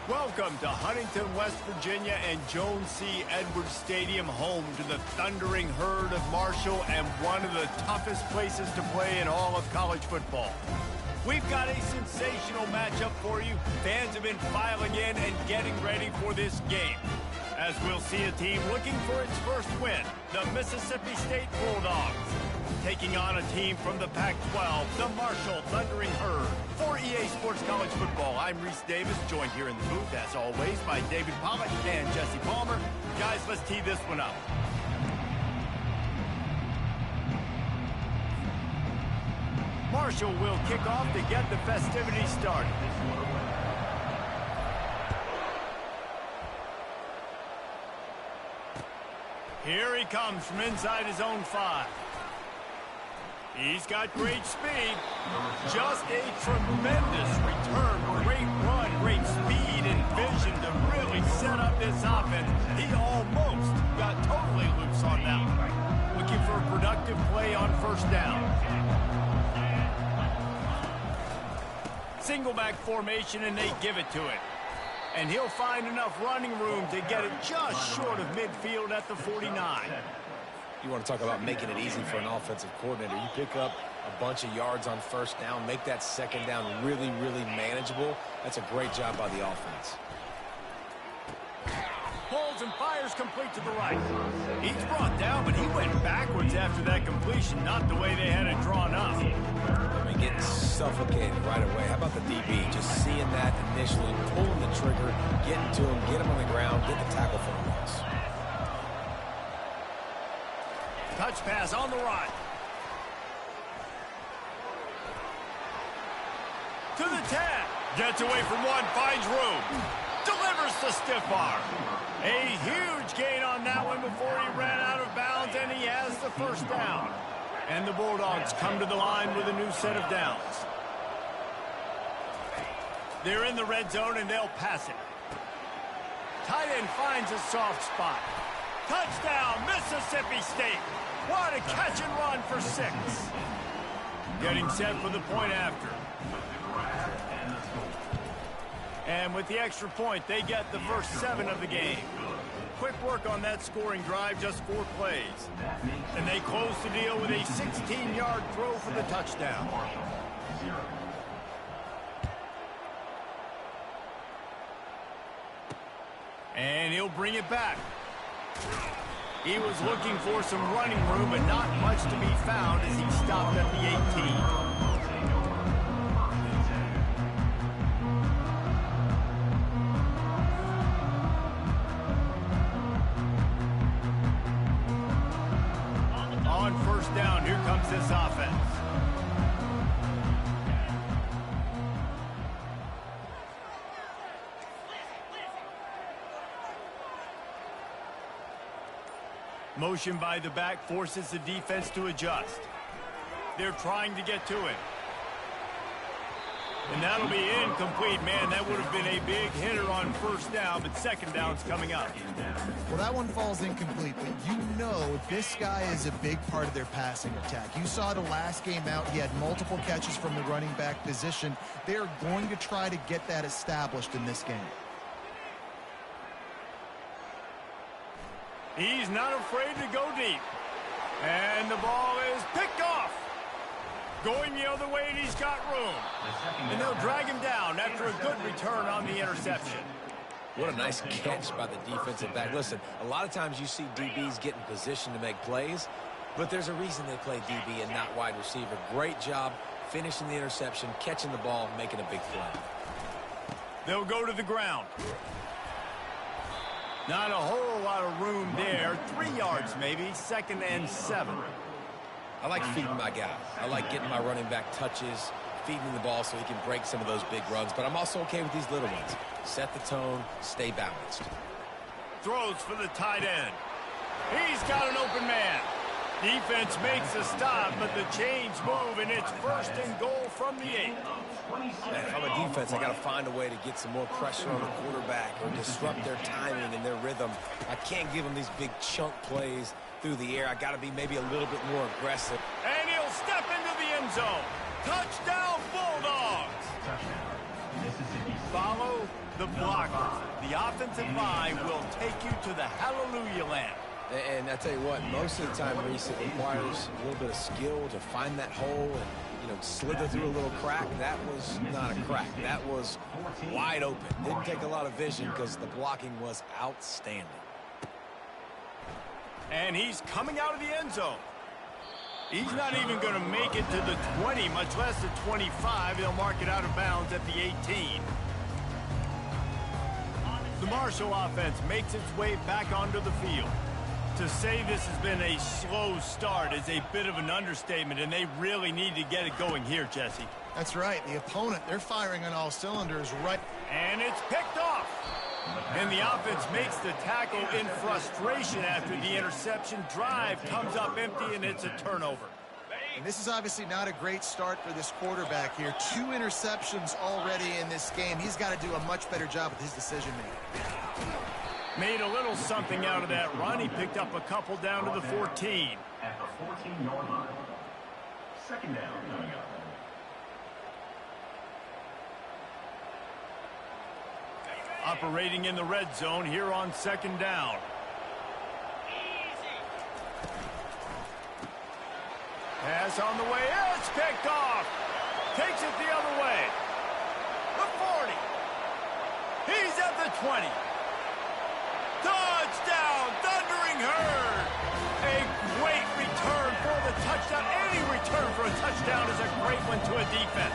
Welcome to Huntington, West Virginia and Jones C. Edwards Stadium, home to the thundering herd of Marshall and one of the toughest places to play in all of college football. We've got a sensational matchup for you. Fans have been filing in and getting ready for this game, as we'll see a team looking for its first win, the Mississippi State Bulldogs, taking on a team from the Pac-12, the Marshall Thundering Herd. For EA Sports College Football, I'm Reese Davis, joined here in the booth, as always, by David Pollock and Jesse Palmer. Guys, let's tee this one up. Marshall will kick off to get the festivities started. Here he comes from inside his own 5. He's got great speed. Just a tremendous return. Great run, great speed and vision to really set up this offense. He almost got totally loose on that one. Looking for a productive play on first down. Single back formation, and they give it to him. And he'll find enough running room to get it just short of midfield at the 49. You want to talk about making it easy for an offensive coordinator. You pick up a bunch of yards on first down, make that second down really, really manageable. That's a great job by the offense. Pulls and fires complete to the right. He's brought down, but he went backwards after that completion, not the way they had it drawn up. I mean, getting suffocated right away. How about the DB? Just seeing that initially, pulling the trigger, getting to him, get him on the ground, get the tackle for the loss. Touch pass on the right. To the 10. Gets away from one, finds room. Delivers the stiff arm. A huge gain on that one before he ran out of bounds, and he has the first down. And the Bulldogs come to the line with a new set of downs. They're in the red zone, and they'll pass it. Tight end finds a soft spot. Touchdown, Mississippi State. What a catch and run for 6. Getting set for the point after. And with the extra point, they get the first 7 of the game. Quick work on that scoring drive, just 4 plays. And they close the deal with a 16-yard throw for the touchdown. And he'll bring it back. He was looking for some running room, but not much to be found as he stopped at the 18. On first down, here comes this offense. Motion by the back forces the defense to adjust. They're trying to get to it. And that'll be incomplete. Man, that would have been a big hitter on first down, but second down's coming up. Well, that one falls incomplete, but you know this guy is a big part of their passing attack. You saw the last game out. He had multiple catches from the running back position. They're going to try to get that established in this game. He's not afraid to go deep. And the ball is picked off. Going the other way, and he's got room. And they'll drag him down after a good return on the interception. What a nice catch by the defensive back. Listen, a lot of times you see DBs get in position to make plays, but there's a reason they play DB and not wide receiver. Great job finishing the interception, catching the ball, making a big play. They'll go to the ground. Not a whole lot of room there. 3 yards maybe, 2nd and 7. I like feeding my guy. I like getting my running back touches, feeding the ball so he can break some of those big runs. But I'm also okay with these little ones. Set the tone, stay balanced. Throws for the tight end. He's got an open man. Defense makes a stop, but the chains move, and it's 1st and goal from the 8. Man, if I'm a defense, I got to find a way to get some more pressure on the quarterback or disrupt their timing and their rhythm. I can't give them these big chunk plays through the air. I got to be maybe a little bit more aggressive. And he'll step into the end zone. Touchdown, Bulldogs! Follow The blockers, the offensive line will take you to the hallelujah land. And I tell you what, most of the time, Reese, it requires a little bit of skill to find that hole and, slither through a little crack. That was not a crack. That was wide open. Didn't take a lot of vision because the blocking was outstanding. And he's coming out of the end zone. He's not even going to make it to the 20, much less the 25. He'll mark it out of bounds at the 18. The Marshall offense makes its way back onto the field. To say this has been a slow start is a bit of an understatement, and they really need to get it going here, Jesse. That's right. The opponent, they're firing on all cylinders right. And it's picked off. And the offense makes the tackle in frustration after the interception. Drive comes up empty, and it's a turnover. And this is obviously not a great start for this quarterback here. 2 interceptions already in this game. He's got to do a much better job with his decision-making. Made a little something out of that run. He picked up a couple down to the 14. At the 14-yard line. Second down coming up. Operating in the red zone here on second down. Pass on the way. It's picked off. Takes it the other way. The 40. He's at the 20. Touchdown, Thundering Herd. A great return for the touchdown. Any return for a touchdown is a great one to a defense.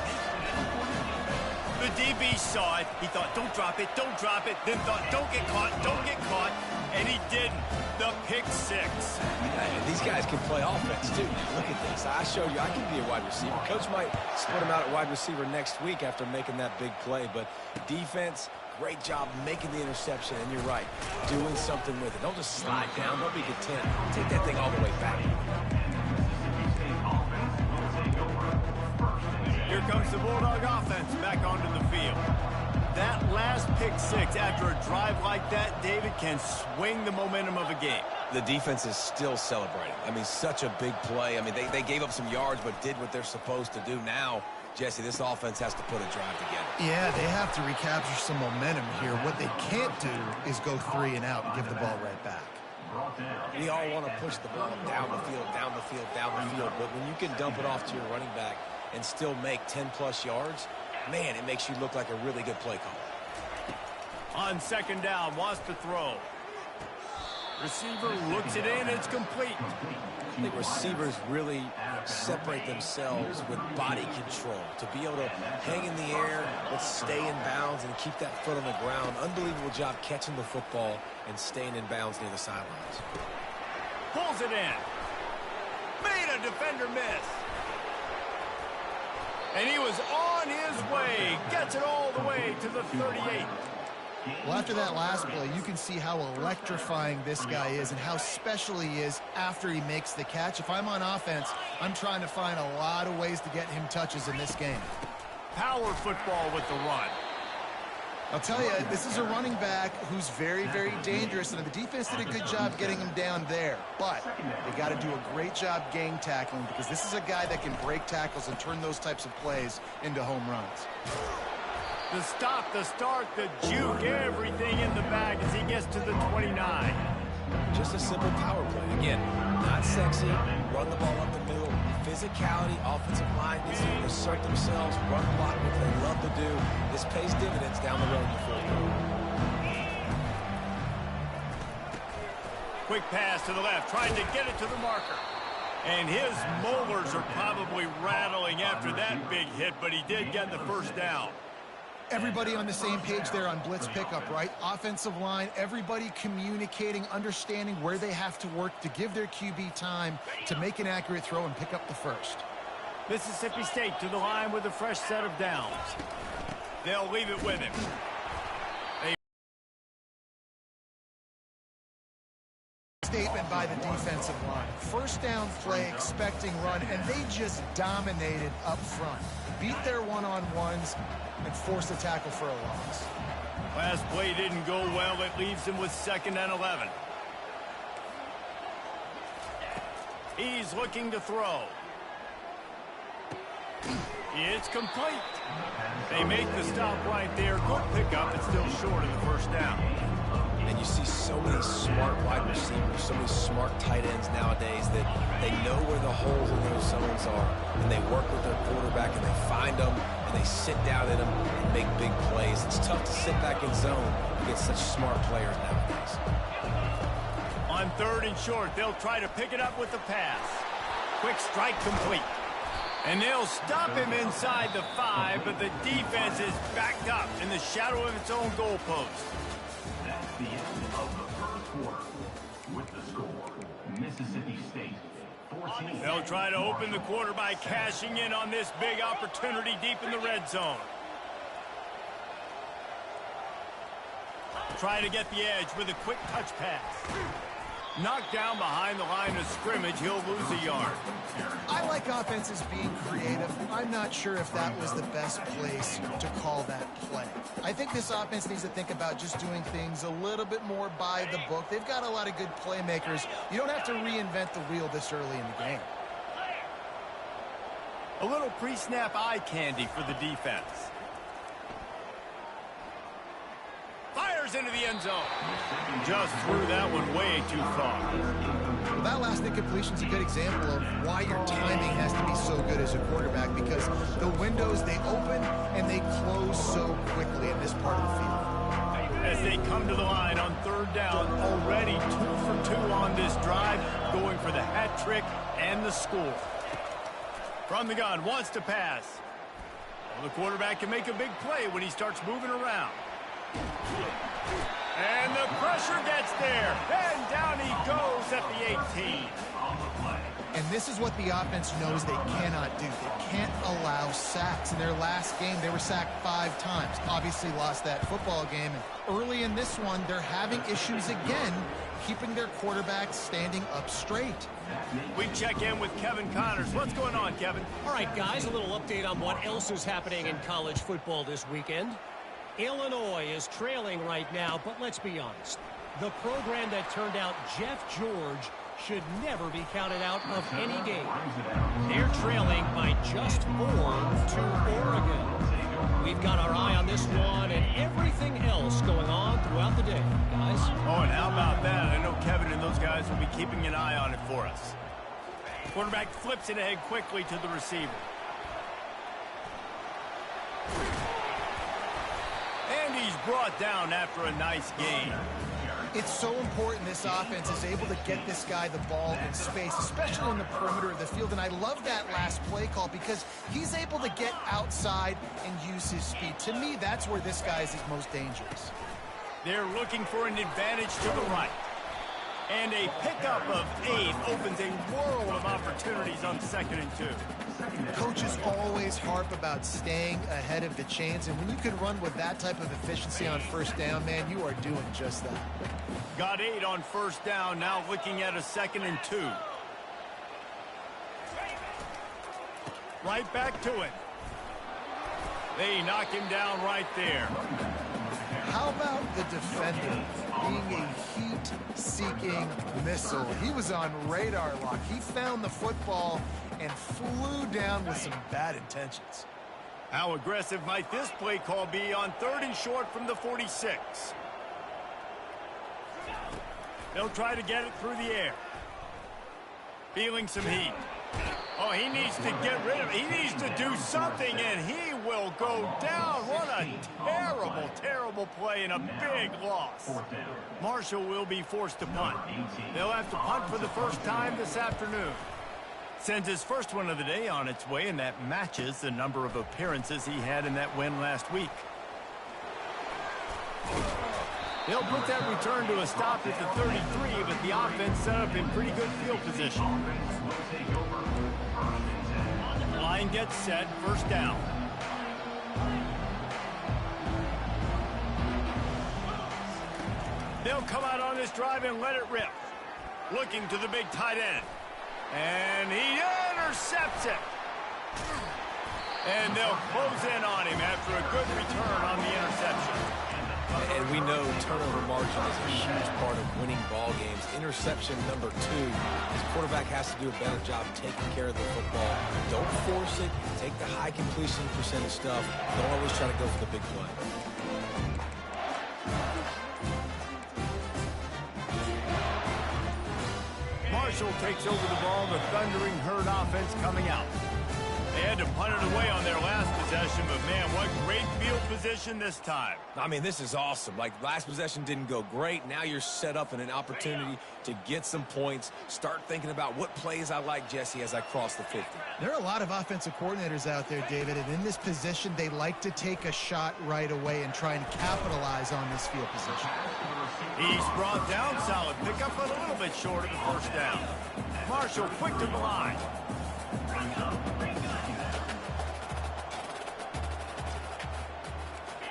The DB saw it. He thought, don't drop it, don't drop it. Then thought, don't get caught, don't get caught. And he didn't. The pick 6. Yeah, these guys can play offense, too. Look at this. I showed you I can be a wide receiver. Coach might split him out at wide receiver next week after making that big play. But defense, great job making the interception. And you're right, doing something with it. Don't just slide down. Don't be content. Take that thing all the way back. Here comes the Bulldog offense back onto the field. That last pick 6 after a drive like that, David, can swing the momentum of a game. The defense is still celebrating. I mean, such a big play. I mean, they gave up some yards but did what they're supposed to do. Now, Jesse, this offense has to put a drive together. Yeah, they have to recapture some momentum here. What they can't do is go 3 and out and give the ball right back. We all want to push the ball down the field, down the field, down the field. But when you can dump it off to your running back and still make 10-plus yards, man, it makes you look like a really good play caller. On second down, wants to throw. Receiver looks it in, it's complete. I think receivers really separate themselves with body control. To be able to hang in the air, but stay in bounds and keep that foot on the ground. Unbelievable job catching the football and staying in bounds near the sidelines. Pulls it in. Made a defender miss. And he was on his way. Gets it all the way to the 38. Well, after that last play, you can see how electrifying this guy is and how special he is after he makes the catch. If I'm on offense, I'm trying to find a lot of ways to get him touches in this game. Power football with the run. I'll tell you, this is a running back who's very, very dangerous, and the defense did a good job getting him down there. But they got to do a great job gang tackling because this is a guy that can break tackles and turn those types of plays into home runs. The stop, the start, the juke, everything in the bag as he gets to the 29. Just a simple power play. Again, not sexy, run the ball up the middle. Physicality, offensive line needs to assert themselves, run block, which they love to do. This pays dividends down the road in the fourth quarter. Quick pass to the left, trying to get it to the marker. And his molars are probably rattling after that big hit, but he did get the first down. Everybody on the same page there on blitz pickup, right? Offensive line, everybody communicating, understanding where they have to work to give their QB time to make an accurate throw and pick up the first. Mississippi State to the line with a fresh set of downs. They'll leave it with him. Statement by the defensive line. First down play, expecting run, and they just dominated up front. Beat their one-on-ones and forced a tackle for a loss. Last play didn't go well. It leaves him with 2nd and 11. He's looking to throw. It's complete. They make the stop right there. Good pickup, but still short of the first down. And you see so many smart wide receivers, so many smart tight ends nowadays that they know where the holes in those zones are, and they work with their quarterback, and they find them, and they sit down in them and make big plays. It's tough to sit back in zone against such smart players nowadays. On 3rd and short, they'll try to pick it up with the pass. Quick strike complete. And they'll stop him inside the 5, but the defense is backed up in the shadow of its own goalpost. That's the end of the first quarter. With the score, Mississippi State 14. They'll try to open the quarter by cashing in on this big opportunity deep in the red zone. Try to get the edge with a quick touch pass. Knocked down behind the line of scrimmage, he'll lose a yard. I like offenses being creative. I'm not sure if that was the best place to call that play. I think this offense needs to think about just doing things a little bit more by the book. They've got a lot of good playmakers. You don't have to reinvent the wheel this early in the game. A little pre-snap eye candy for the defense. Fires into the end zone. Just threw that one way too far. Well, that last incompletion is a good example of why your timing has to be so good as a quarterback, because the windows, they open and they close so quickly in this part of the field. As they come to the line on 3rd down, already 2 for 2 on this drive, going for the hat trick and the score. From the gun, wants to pass. Well, the quarterback can make a big play when he starts moving around. And the pressure gets there. And down he goes at the 18. And this is what the offense knows they cannot do. They can't allow sacks. In their last game, they were sacked 5 times. Obviously lost that football game. And early in this one, they're having issues again, keeping their quarterback standing up straight. We check in with Kevin Connors. What's going on, Kevin? All right, guys, a little update on what else is happening in college football this weekend. Illinois is trailing right now, but let's be honest. The program that turned out Jeff George should never be counted out of any game. They're trailing by just 4 to Oregon. We've got our eye on this one and everything else going on throughout the day, guys. Oh, and how about that? I know Kevin and those guys will be keeping an eye on it for us. Quarterback flips it ahead quickly to the receiver. And he's brought down after a nice game. It's so important this offense is able to get this guy the ball in space, especially in the perimeter of the field. And I love that last play call because he's able to get outside and use his speed. To me, that's where this guy is his most dangerous. They're looking for an advantage to the right. And a pickup of 8 opens a world of opportunities on 2nd and 2. Coaches always harp about staying ahead of the chains, and when you can run with that type of efficiency on 1st down, man, you are doing just that. Got 8 on 1st down, now looking at a 2nd and 2. Right back to it. They knock him down right there. How about the defender being a heat-seeking missile? He was on radar lock. He found the football and flew down with some bad intentions. How aggressive might this play call be on 3rd and short from the 46? They'll try to get it through the air. Feeling some heat. Oh, he needs to get rid of it. He needs to do something, and he will go down. What a terrible, terrible play and a big loss. Marshall will be forced to punt. They'll have to punt for the first time this afternoon. Sends his first one of the day on its way, and that matches the number of appearances he had in that win last week. They'll put that return to a stop at the 33, but the offense set up in pretty good field position. Line gets set, 1st down. They'll come out on this drive and let it rip. Looking to the big tight end. And he intercepts it. And they'll close in on him after a good return on the interception. And we know turnover margin is a huge part of winning ball games. Interception number 2. His quarterback has to do a better job taking care of the football. Don't force it, take the high completion percentage stuff. Don't always try to go for the big play. Marshall takes over the ball. The Thundering Herd offense coming out. They had to punt it away on their last possession, but man, what great field position this time. I mean, this is awesome. Like, last possession didn't go great. Now you're set up in an opportunity to get some points. Start thinking about what plays I like, Jesse, as I cross the 50. There are a lot of offensive coordinators out there, David, and in this position, they like to take a shot right away and try and capitalize on this field position. He's brought down. Solid pickup, but a little bit short of the first down. Marshall quick to the line.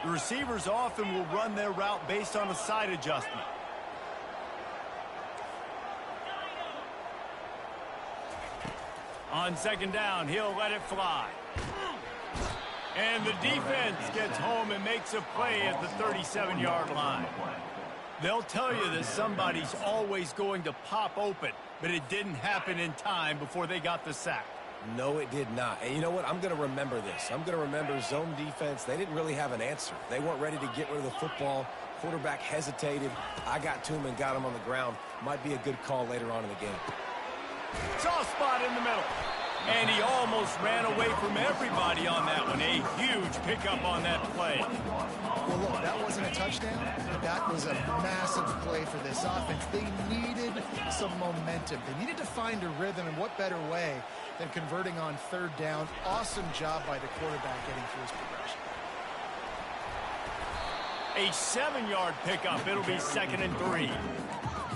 The receivers often will run their route based on a side adjustment. On second down, he'll let it fly. And the defense gets home and makes a play at the 37-yard line. They'll tell you that somebody's always going to pop open, but it didn't happen in time before they got the sack. No, it did not. And you know what? I'm going to remember this. I'm going to remember zone defense. They didn't really have an answer. They weren't ready to get rid of the football. Quarterback hesitated. I got to him and got him on the ground. Might be a good call later on in the game. Soft spot in the middle. And he almost ran away from everybody on that one. A huge pickup on that play. Well, look, that wasn't a touchdown. That was a massive play for this offense. They needed some momentum. They needed to find a rhythm, and what better way than converting on third down. Awesome job by the quarterback getting through his progression. A 7-yard pickup. It'll be 2nd and 3.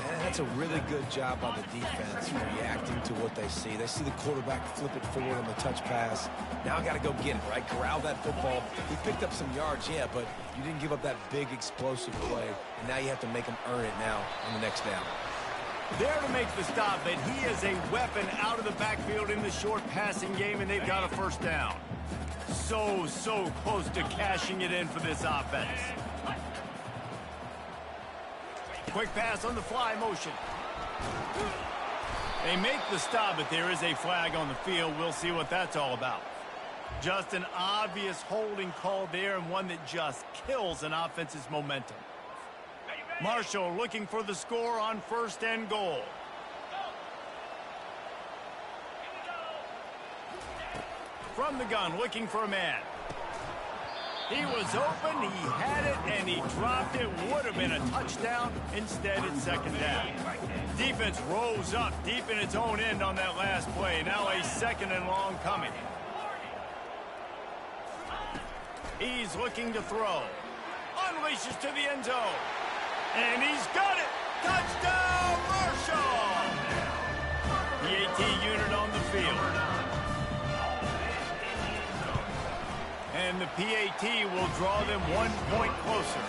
And that's a really good job by the defense reacting to what they see. They see the quarterback flip it forward on the touch pass. Now I got to go get it, right? Corral that football. He picked up some yards, yeah, but you didn't give up that big explosive play. And now you have to make him earn it now on the next down. There to make the stop, but he is a weapon out of the backfield in the short passing game, and they've got a first down. So close to cashing it in for this offense. Quick pass on the fly motion. They make the stop, but there is a flag on the field. We'll see what that's all about. Just an obvious holding call there, and one that just kills an offense's momentum. Marshall looking for the score on 1st and goal. From the gun, looking for a man. He was open, he had it, and he dropped it. Would have been a touchdown. Instead, it's 2nd down. Defense rose up deep in its own end on that last play. Now a 2nd and long coming. He's looking to throw. Unleashes to the end zone. And he's got it! Touchdown, Marshall! The AT unit on the field. And the PAT will draw them 1 point closer.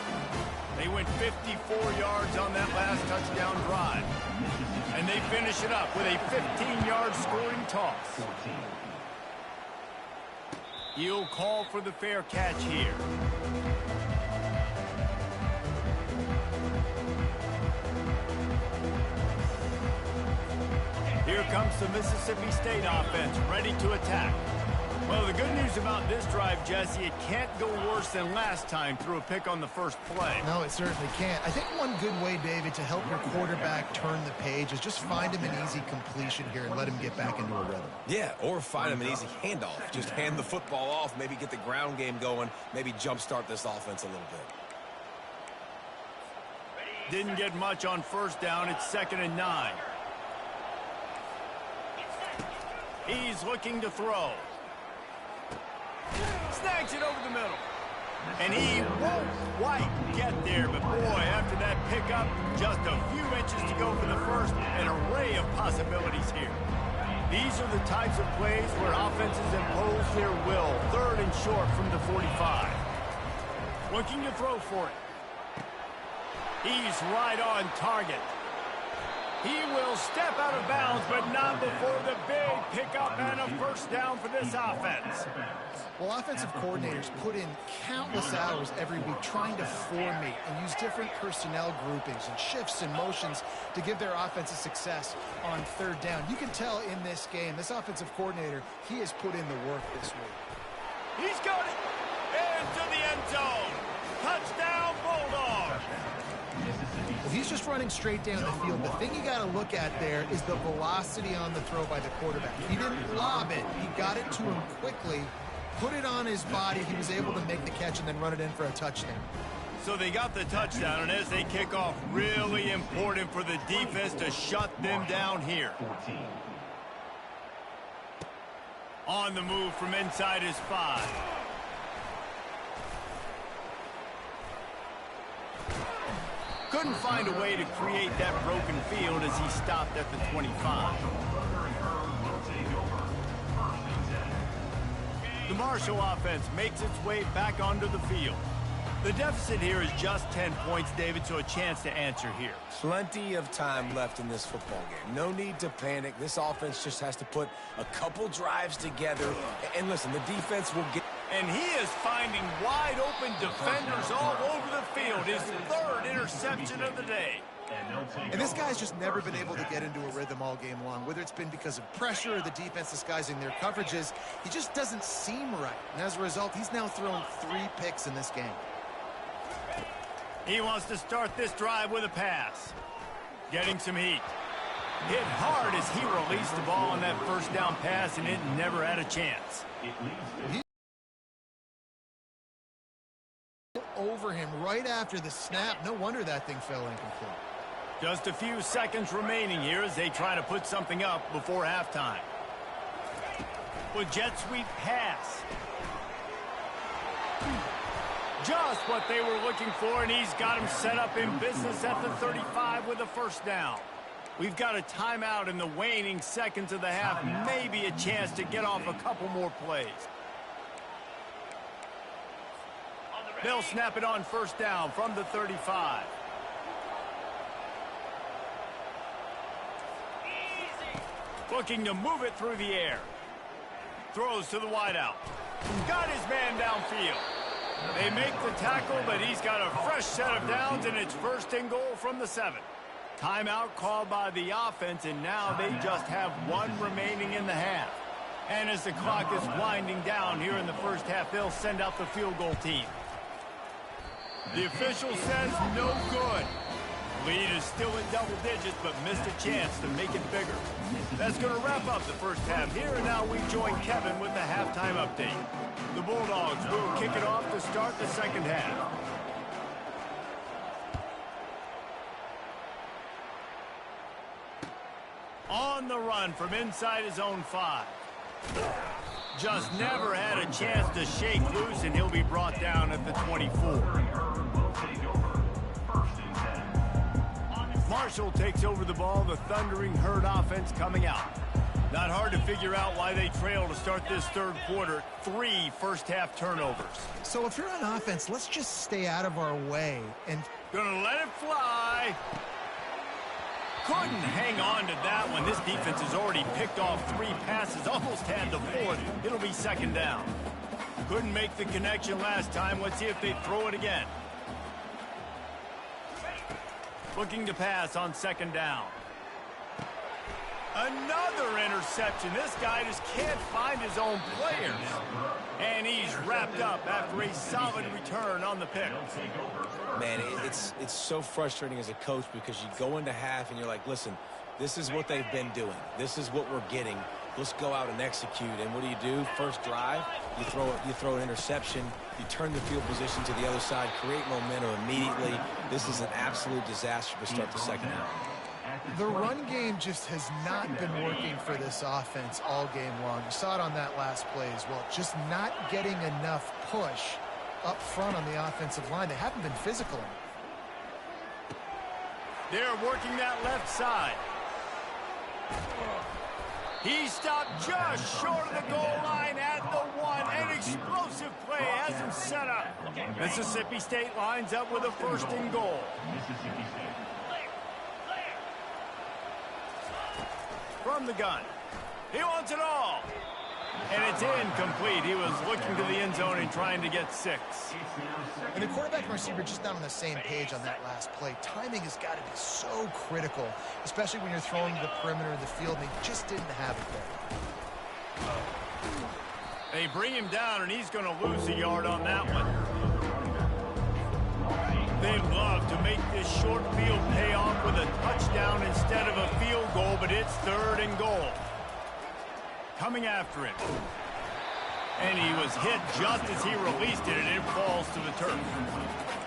They went 54 yards on that last touchdown drive. And they finish it up with a 15-yard scoring toss. He'll call for the fair catch here. Here comes the Mississippi State offense, ready to attack. Well, the good news about this drive, Jesse, it can't go worse than last time through a pick on the first play. No, it certainly can't. I think one good way, David, to help your quarterback turn the page is just find him an easy completion here and let him get back into a rhythm. Yeah, or find him an easy handoff. Just hand the football off, maybe get the ground game going, maybe jumpstart this offense a little bit. Didn't get much on first down. It's 2nd and 9. He's looking to throw. Snags it over the middle. And he won't quite get there, but boy, after that pickup, just a few inches to go for the first. An array of possibilities here. These are the types of plays where offenses impose their will. 3rd and short from the 45. Looking to throw for it. He's right on target. He will step out of bounds, but not before the big pickup and a first down for this offense. Well, offensive coordinators put in countless hours every week trying to formate and use different personnel groupings and shifts and motions to give their offensive success on third down. You can tell in this game, this offensive coordinator, he has put in the work this week. He's got it into the end zone. Touchdown, Bulldogs. Well, he's just running straight down the field. The thing you got to look at there is the velocity on the throw by the quarterback. He didn't lob it. He got it to him quickly, put it on his body. He was able to make the catch and then run it in for a touchdown. So they got the touchdown, and as they kick off, really important for the defense to shut them down here. On the move from inside his 5. Couldn't find a way to create that broken field as he stopped at the 25. The Marshall offense makes its way back onto the field. The deficit here is just 10 points, David, so a chance to answer here. Plenty of time left in this football game. No need to panic. This offense just has to put a couple drives together. And listen, the defense will get... And he is finding wide-open defenders all over the field. His 3rd interception of the day. And this guy's just never been able to get into a rhythm all game long, whether it's been because of pressure or the defense disguising their coverages. He just doesn't seem right. And as a result, he's now thrown 3 picks in this game. He wants to start this drive with a pass. Getting some heat. Hit hard as he released the ball on that first down pass, and it never had a chance. Over him right after the snap. No wonder that thing fell incomplete. Just a few seconds remaining here as they try to put something up before halftime. With jet sweep pass. Just what they were looking for, and he's got him set up in business at the 35 with a first down. We've got a timeout in the waning seconds of the half. Maybe a chance to get off a couple more plays. They'll snap it on first down from the 35. Looking to move it through the air. Throws to the wideout. Got his man downfield. They make the tackle, but he's got a fresh set of downs, and it's first and goal from the 7. Timeout called by the offense, and now they just have 1 remaining in the half. And as the clock is winding down here in the first half, they'll send out the field goal team. The official says no good. Lead is still in double digits, but missed a chance to make it bigger. That's going to wrap up the first half here, and now we join Kevin with the halftime update. The Bulldogs will kick it off to start the second half. On the run from inside his own 5. Just never had a chance to shake loose, and he'll be brought down at the 24. Marshall takes over the ball, the Thundering Herd offense coming out. Not hard to figure out why they trail to start this third quarter. 3 first-half turnovers. So if you're on offense, let's just stay out of our way. And gonna let it fly. Couldn't hang on to that one. This defense has already picked off 3 passes, almost had the 4th. It'll be second down. Couldn't make the connection last time. Let's see if they throw it again. Looking to pass on second down. Another interception. This guy just can't find his own players. And he's wrapped up after a solid return on the pick. Man, it's so frustrating as a coach because you go into half and you're like, listen, this is what they've been doing. This is what we're getting. Let's go out and execute. And what do? First drive, you throw an interception, you turn the field position to the other side, create momentum immediately. This is an absolute disaster to start the second half. The run game just has not been working for this offense all game long. You saw it on that last play as well. Just not getting enough push up front on the offensive line. They haven't been physical enough. They're working that left side. He stopped just short of the goal line at the 1. An explosive play has him set up. Mississippi State lines up with a first and goal. from the gun. He wants it all. And it's incomplete. He was looking to the end zone and trying to get 6. And the quarterback and receiver just not on the same page on that last play. Timing has got to be so critical, especially when you're throwing to the perimeter of the field. They just didn't have it there. They bring him down, and he's going to lose a yard on that one. They'd love to make this short field pay off with a touchdown instead of a field goal, but it's 3rd and goal. Coming after him. And he was hit just as he released it, and it falls to the turf.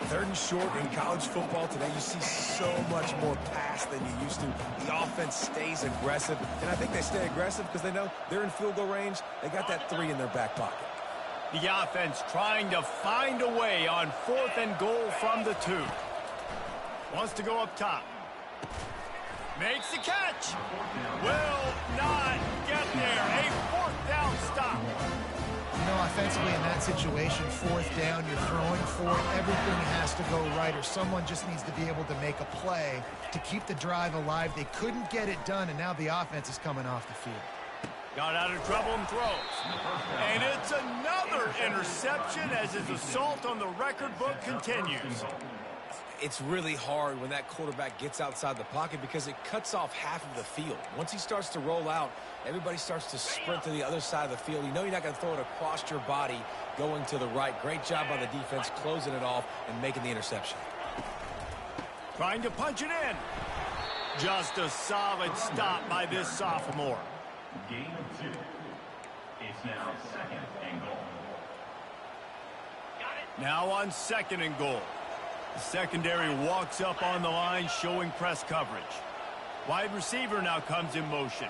3rd and short in college football today. You see so much more pass than you used to. The offense stays aggressive, and I think they stay aggressive because they know they're in field goal range. They got that 3 in their back pocket. The offense trying to find a way on 4th and goal from the 2. Wants to go up top. Makes the catch. Will not get there. A 4th down stop. You know, offensively in that situation, 4th down, you're throwing for it. Everything has to go right, or someone just needs to be able to make a play to keep the drive alive. They couldn't get it done, and now the offense is coming off the field. Got out of trouble and throws. And it's another interception as his assault on the record book continues. It's really hard when that quarterback gets outside the pocket because it cuts off half of the field. Once he starts to roll out, everybody starts to sprint to the other side of the field. You know you're not going to throw it across your body going to the right. Great job by the defense closing it off and making the interception. Trying to punch it in. Just a solid stop by this sophomore. Gain of 2. It's now 2nd and goal. Now on 2nd and goal. The secondary walks up on the line showing press coverage. Wide receiver now comes in motion.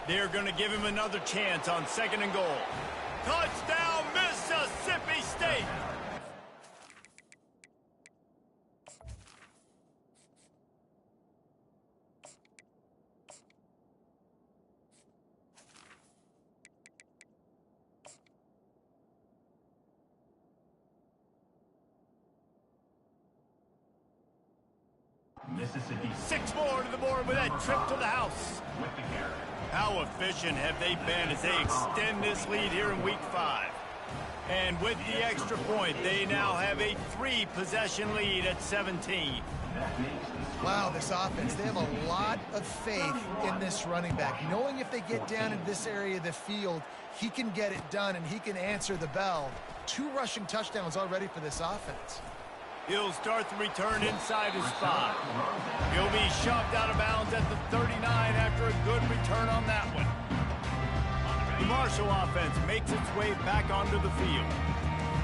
They're going to give him another chance on 2nd and goal. Touchdown, Mississippi State! Mississippi 6 more to the board with that trip to the house. with the carry. How efficient have they been as they extend this lead here in week 5? And with the extra point, they now have a 3-possession lead at 17. Wow, this offense, they have a lot of faith in this running back. Knowing if they get down in this area of the field, he can get it done and he can answer the bell. 2 rushing touchdowns already for this offense. He'll start the return inside his spot. He'll be shoved out of bounds at the 39 after a good return on that one. The Marshall offense makes its way back onto the field.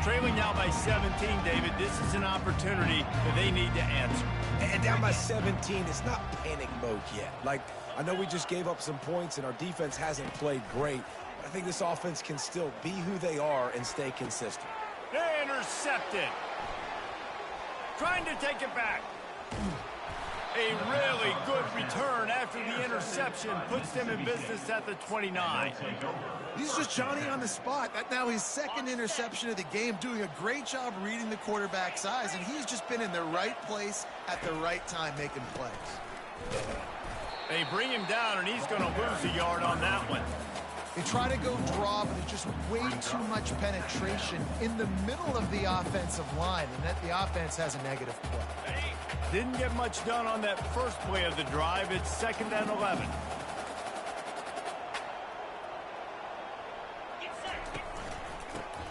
Trailing now by 17, David, this is an opportunity that they need to answer. And down by 17, it's not panic mode yet. Like, I know we just gave up some points and our defense hasn't played great, but I think this offense can still be who they are and stay consistent. Intercepted. Trying to take it back. A really good return after the interception puts them in business at the 29. He's just Johnny on the spot. That now his 2nd interception of the game, doing a great job reading the quarterback's eyes, and he's just been in the right place at the right time making plays. They bring him down, and he's going to lose a yard on that one. They try to go draw, but there's just way too much penetration in the middle of the offensive line, and that the offense has a negative play. Didn't get much done on that first play of the drive. It's 2nd and 11.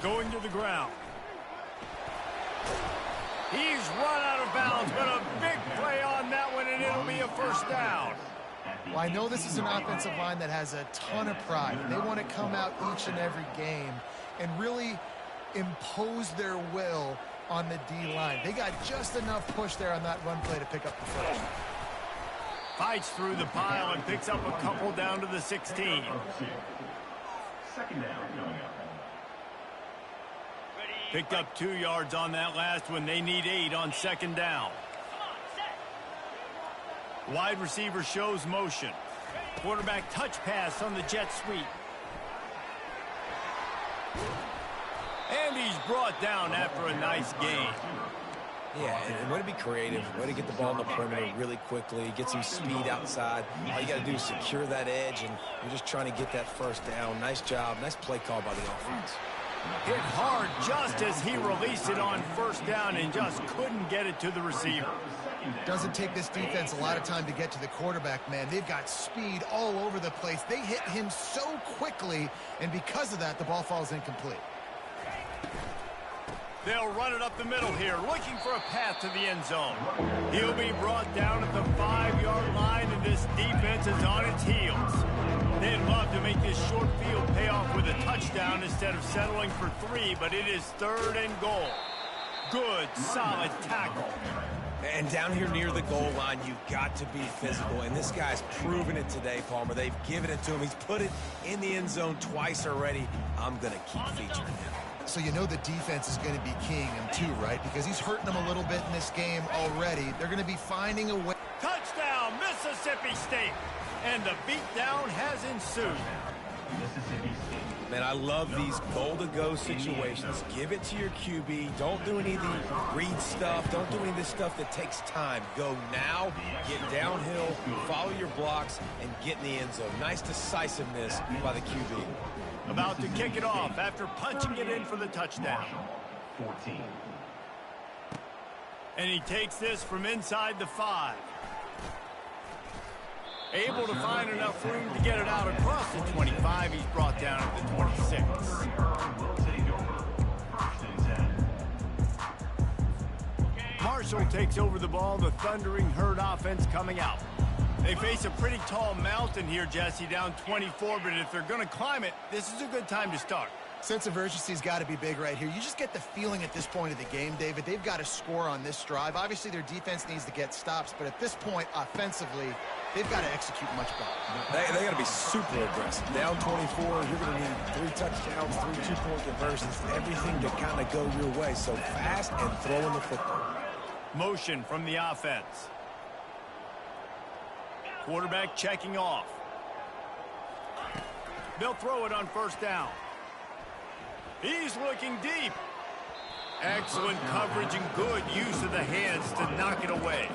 Going to the ground. He's run out of bounds, but a big play on that one, and it'll be a 1st down. Well, I know this is an offensive line that has a ton of pride. They want to come out each and every game and really impose their will on the D-line. They got just enough push there on that run play to pick up the 1st. Fights through the pile and picks up a couple down to the 16. 2nd down coming up. Picked up 2 yards on that last one. They need 8 on 2nd down. Wide receiver shows motion. Quarterback touch pass on the jet sweep. And he's brought down after a nice gain. Yeah, and way to be creative, way to get the ball in the perimeter really quickly, get some speed outside. All you got to do is secure that edge, and you're just trying to get that first down. Nice job, nice play call by the offense. Hit hard just as he released it on first down and just couldn't get it to the receiver. Doesn't take this defense a lot of time to get to the quarterback, man. They've got speed all over the place. They hit him so quickly, and because of that, the ball falls incomplete. They'll run it up the middle here, looking for a path to the end zone. He'll be brought down at the 5-yard line, and this defense is on its heels. They'd love to make this short field pay off with a touchdown instead of settling for 3, but it is 3rd and goal. Good, solid tackle. And down here near the goal line, you've got to be physical. And this guy's proven it today, Palmer. They've given it to him. He's put it in the end zone twice already. I'm going to keep featuring him. So you know the defense is going to be keying him too, right? Because he's hurting them a little bit in this game already. They're going to be finding a way. Touchdown, Mississippi State. And the beatdown has ensued. Mississippi State. Man, I love these goal-to-go situations. Give it to your QB. Don't do any of the read stuff. Don't do any of this stuff that takes time. Go now, get downhill, follow your blocks, and get in the end zone. Nice decisiveness by the QB. About to kick it off after punching it in for the touchdown. 14. And he takes this from inside the 5. Able to find enough room to get it out across the 25. He's brought down at the 26. Marshall takes over the ball. The Thundering Herd offense coming out. They face a pretty tall mountain here, Jesse, down 24, but if they're going to climb it, this is a good time to start. Sense of urgency's got to be big right here. You just get the feeling at this point of the game, David, they've got to score on this drive. Obviously, their defense needs to get stops, but at this point, offensively, they've got to execute much better. They got to be super aggressive. Down 24, you're going to need 3 touchdowns, 3 2-point conversions, everything to kind of go your way. So fast and throwing the football. Motion from the offense. Quarterback checking off. They'll throw it on first down. He's looking deep. Excellent coverage and good use of the hands to knock it away.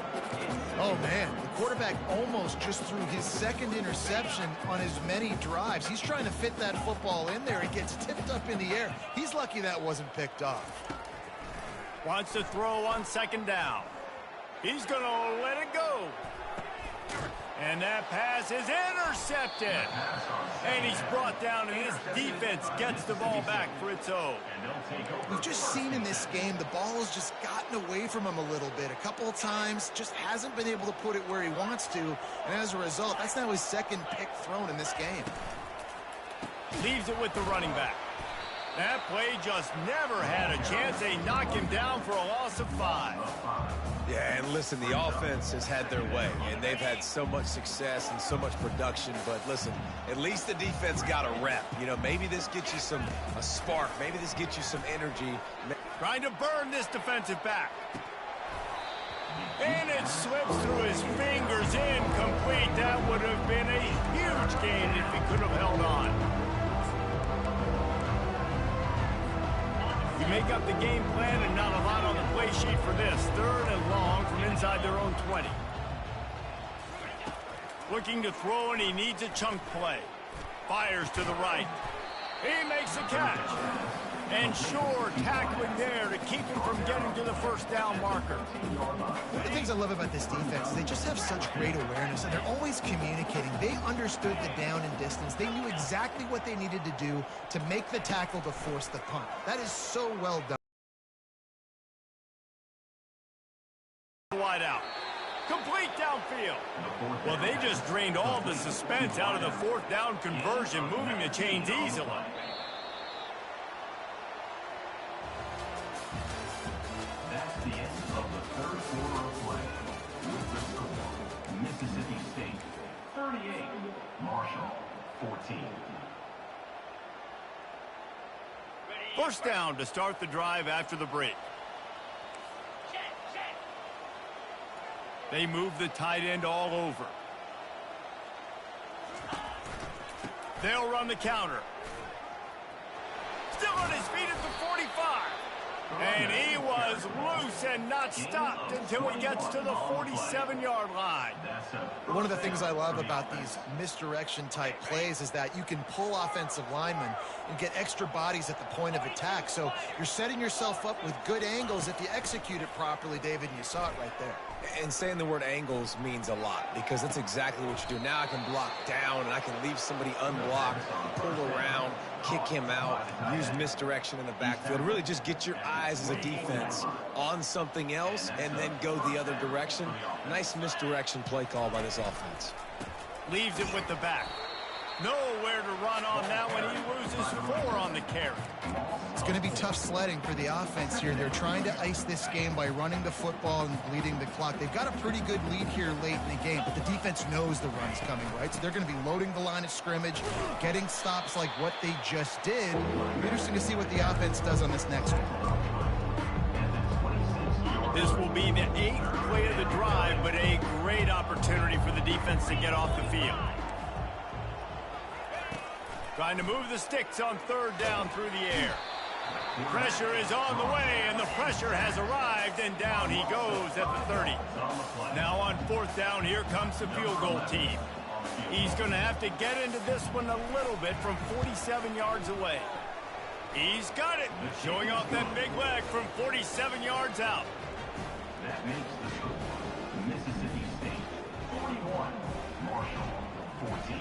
Oh, man, the quarterback almost just threw his second interception on as many drives. He's trying to fit that football in there. It gets tipped up in the air. He's lucky that wasn't picked off. Wants to throw on second down. He's going to let it go. And that pass is intercepted. And he's brought down, and this defense gets the ball back for its own. We've just seen in this game the ball has just gotten away from him a little bit. A couple of times, just hasn't been able to put it where he wants to. And as a result, that's now his second pick thrown in this game. Leaves it with the running back. That play just never had a chance. They knock him down for a loss of 5. Yeah, and listen, the offense has had their way, and they've had so much success and so much production. But listen, at least the defense got a rep. You know, maybe this gets you a spark. Maybe this gets you some energy. Trying to burn this defensive back. And it slips through his fingers, incomplete. That would have been a huge gain if he could have held on. You make up the game plan and not a lot on the play sheet for this. 3rd and long from inside their own 20. Looking to throw, and he needs a chunk play. Fires to the right. He makes a catch. And sure, tackling there to keep him from getting to the first down marker. One of the things I love about this defense is they just have such great awareness, and they're always communicating. They understood the down and distance. They knew exactly what they needed to do to make the tackle to force the punt. That is so well done. Wide out. Complete downfield. Well, they just drained all the suspense out of the 4th down conversion, moving the chains easily. That's the end of the 3rd quarter of play. With the score, Mississippi State 38, Marshall 14. First down to start the drive after the break. They move the tight end all over. They'll run the counter. Still on his feet at the 45. And he was loose and not stopped until he gets to the 47-yard line. One of the things I love about these misdirection type plays is that you can pull offensive linemen and get extra bodies at the point of attack. So you're setting yourself up with good angles if you execute it properly, David, and you saw it right there. And saying the word angles means a lot because that's exactly what you do. Now I can block down and I can leave somebody unblocked, pull around, kick him out, use misdirection in the backfield. Really just get your eyes as a defense on something else and then go the other direction. Nice misdirection play call by this offense. Leaves it with the back. Nowhere to run on that one. He loses 4 on the carry. It's going to be tough sledding for the offense here. They're trying to ice this game by running the football and bleeding the clock. They've got a pretty good lead here late in the game, but the defense knows the run's coming, right? So they're going to be loading the line of scrimmage, getting stops like what they just did. It'll be interesting to see what the offense does on this next one. This will be the 8th play of the drive, but a great opportunity for the defense to get off the field. Trying to move the sticks on 3rd down through the air. Pressure is on the way, and the pressure has arrived, and down he goes at the 30. Now on 4th down, here comes the field goal team. He's going to have to get into this one a little bit from 47 yards away. He's got it, showing off that big leg from 47 yards out. That makes the score Mississippi State 41, Marshall 14.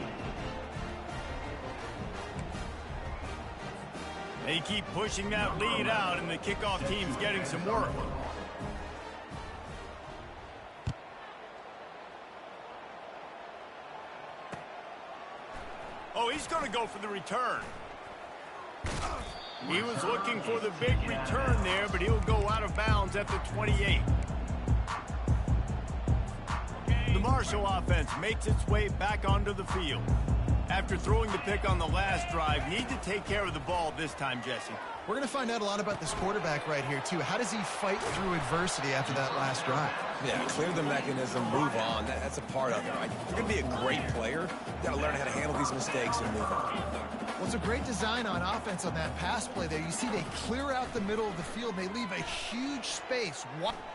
They keep pushing that lead out, and the kickoff team's getting some work. Oh, he's going to go for the return. He was looking for the big return there, but he'll go out of bounds at the 28. The Marshall offense makes its way back onto the field. After throwing the pick on the last drive, need to take care of the ball this time, Jesse. We're going to find out a lot about this quarterback right here, too. How does he fight through adversity after that last drive? Yeah, clear the mechanism, move on. That's a part of it, right? If you're going to be a great player, you got to learn how to handle these mistakes and move on. Well, it's a great design on offense on that pass play there. You see they clear out the middle of the field. They leave a huge space.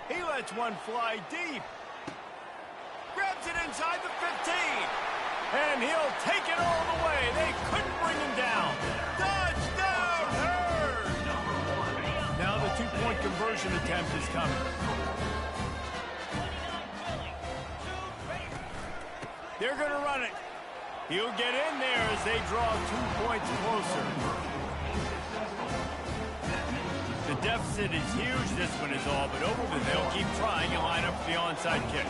He lets one fly deep. Grabs it inside the 15. And he'll take it all the way. They couldn't bring him down. Touchdown, Herd! Now the 2-point conversion attempt is coming. They're going to run it. He'll get in there as they draw 2 points closer. The deficit is huge, this one is all but over, but they'll keep trying and line up for the onside kick.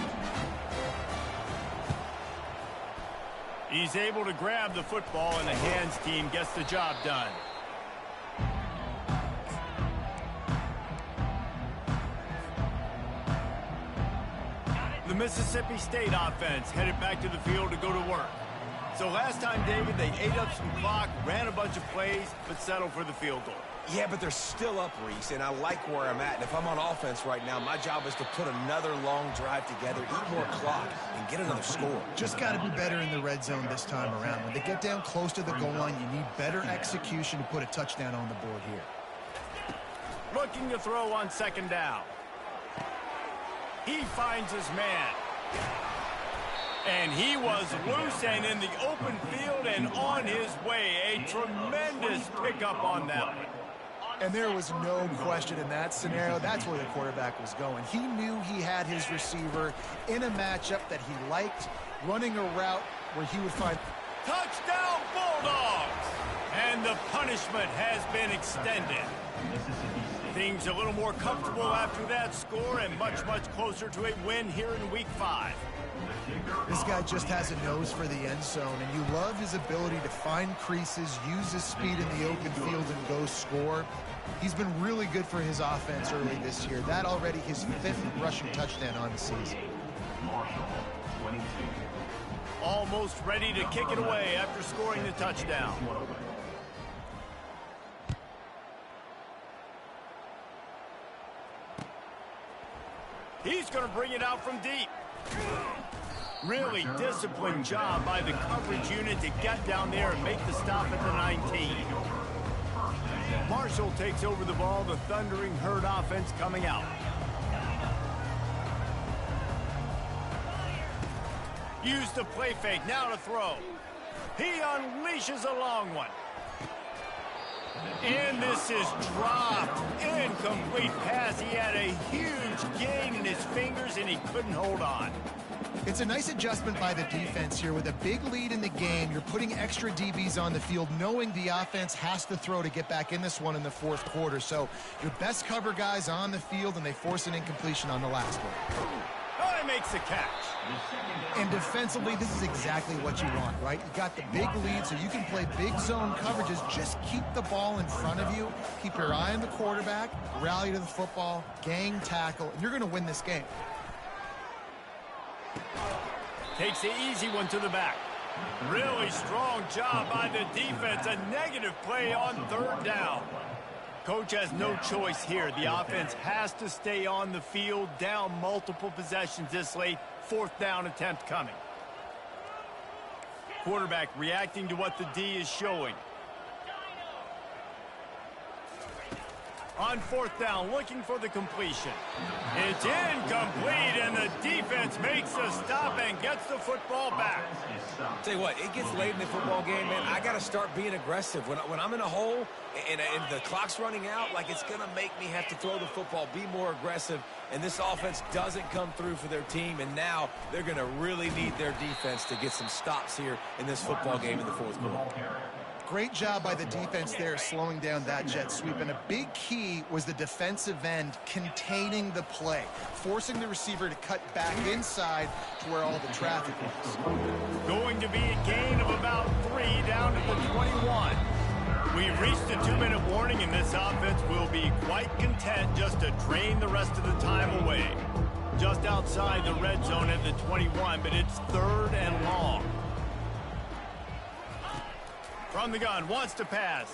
He's able to grab the football, and the hands team gets the job done. The Mississippi State offense headed back to the field to go to work. So last time, David, they ate up some clock, ran a bunch of plays, but settled for the field goal. Yeah, but they're still up, Reese, and I like where I'm at. And if I'm on offense right now, my job is to put another long drive together, eat more clock, and get another score. Just got to be better in the red zone this time around. When they get down close to the goal line, you need better execution to put a touchdown on the board here. Looking to throw on 2nd down. He finds his man. And he was loose and in the open field and on his way. A tremendous pickup on that one. And there was no question in that scenario. That's where the quarterback was going. He knew he had his receiver in a matchup that he liked, running a route where he would find... Touchdown, Bulldogs! And the punishment has been extended. Things a little more comfortable after that score and much, much closer to a win here in Week 5. This guy just has a nose for the end zone, and you love his ability to find creases, use his speed in the open field, and go score. He's been really good for his offense early this year. That already his 5th rushing touchdown on the season. Almost ready to kick it away after scoring the touchdown. He's going to bring it out from deep. Really disciplined job by the coverage unit to get down there and make the stop at the 19. Marshall takes over the ball, the Thundering Herd offense coming out. Use the play fake, now to throw. He unleashes a long one. And this is dropped. Incomplete pass. He had a huge gain in his fingers, and he couldn't hold on. It's a nice adjustment by the defense here. With a big lead in the game, you're putting extra DBs on the field, knowing the offense has to throw to get back in this one in the fourth quarter. So your best cover guys on the field, and they force an incompletion on the last one. Oh, he makes the catch. And defensively, this is exactly what you want, right? You got the big lead, so you can play big zone coverages. Just keep the ball in front of you. Keep your eye on the quarterback, rally to the football, gang tackle, and you're going to win this game. Takes the easy one to the back. Really strong job by the defense. A negative play on third down. Coach has no choice here. The offense has to stay on the field, down multiple possessions this late. Fourth down attempt coming. Quarterback reacting to what the D is showing. On fourth down, looking for the completion. It's incomplete, and the defense makes a stop and gets the football back. Tell you what, it gets late in the football game, man. I got to start being aggressive. When I'm in a hole and the clock's running out, like, it's going to make me have to throw the football, be more aggressive, and this offense doesn't come through for their team, and now they're going to really need their defense to get some stops here in this football game in the fourth quarter. Great job by the defense there, slowing down that jet sweep. And a big key was the defensive end containing the play, forcing the receiver to cut back inside to where all the traffic was. Going to be a gain of about 3 down to the 21. We've reached the 2-minute warning, and this offense will be quite content just to drain the rest of the time away. Just outside the red zone at the 21, but it's third and long. From the gun, wants to pass.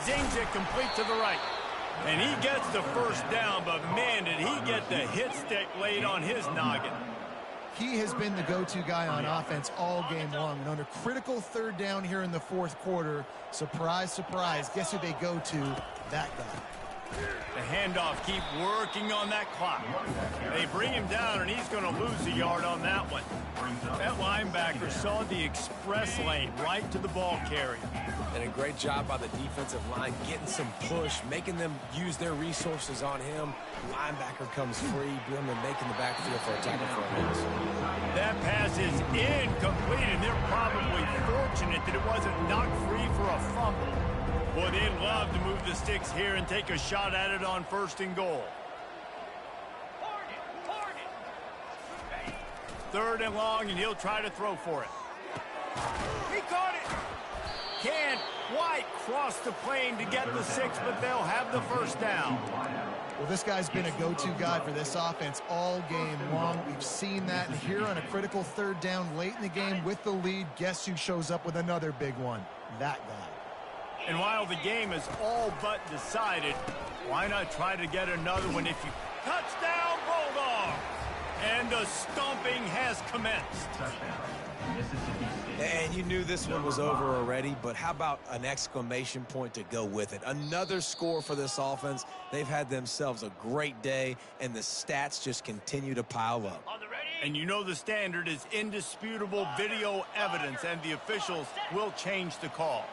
Zings it complete to the right. And he gets the first down, but man, did he get the hit stick laid on his noggin. He has been the go-to guy on offense all game long. And under critical third down here in the fourth quarter, surprise, surprise, guess who they go to? That guy. The handoff, keep working on that clock. They bring him down, and he's going to lose a yard on that one. That linebacker saw the express lane right to the ball carrier. And a great job by the defensive line, getting some push, making them use their resources on him. Linebacker comes free, boom, and making the backfield for a tackle for a loss. That pass is incomplete, and they're probably fortunate that it wasn't knocked free for a fumble. Boy, they'd love to move the sticks here and take a shot at it on first and goal. Third and long, and he'll try to throw for it. He caught it. Can White cross the plane to get the 6, but they'll have the first down. Well, this guy's been a go-to guy for this offense all game long. We've seen that. And here on a critical third down late in the game with the lead, guess who shows up with another big one? That guy. And while the game is all but decided, why not try to get another one if you... Touchdown, Bulldog! And the stomping has commenced. And you knew this one was over already, but how about an exclamation point to go with it? Another score for this offense. They've had themselves a great day, and the stats just continue to pile up. And you know the standard is indisputable video evidence, and the officials will change the call.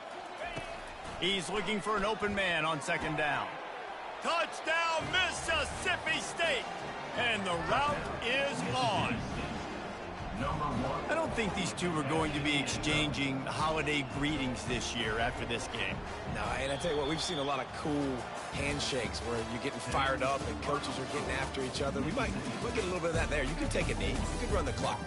He's looking for an open man on second down. Touchdown, Mississippi State! And the route is on. I don't think these two are going to be exchanging holiday greetings this year after this game. No, and I tell you what, we've seen a lot of cool handshakes where you're getting fired up and coaches are getting after each other. We might get a little bit of that there. You can take a knee. You can run the clock.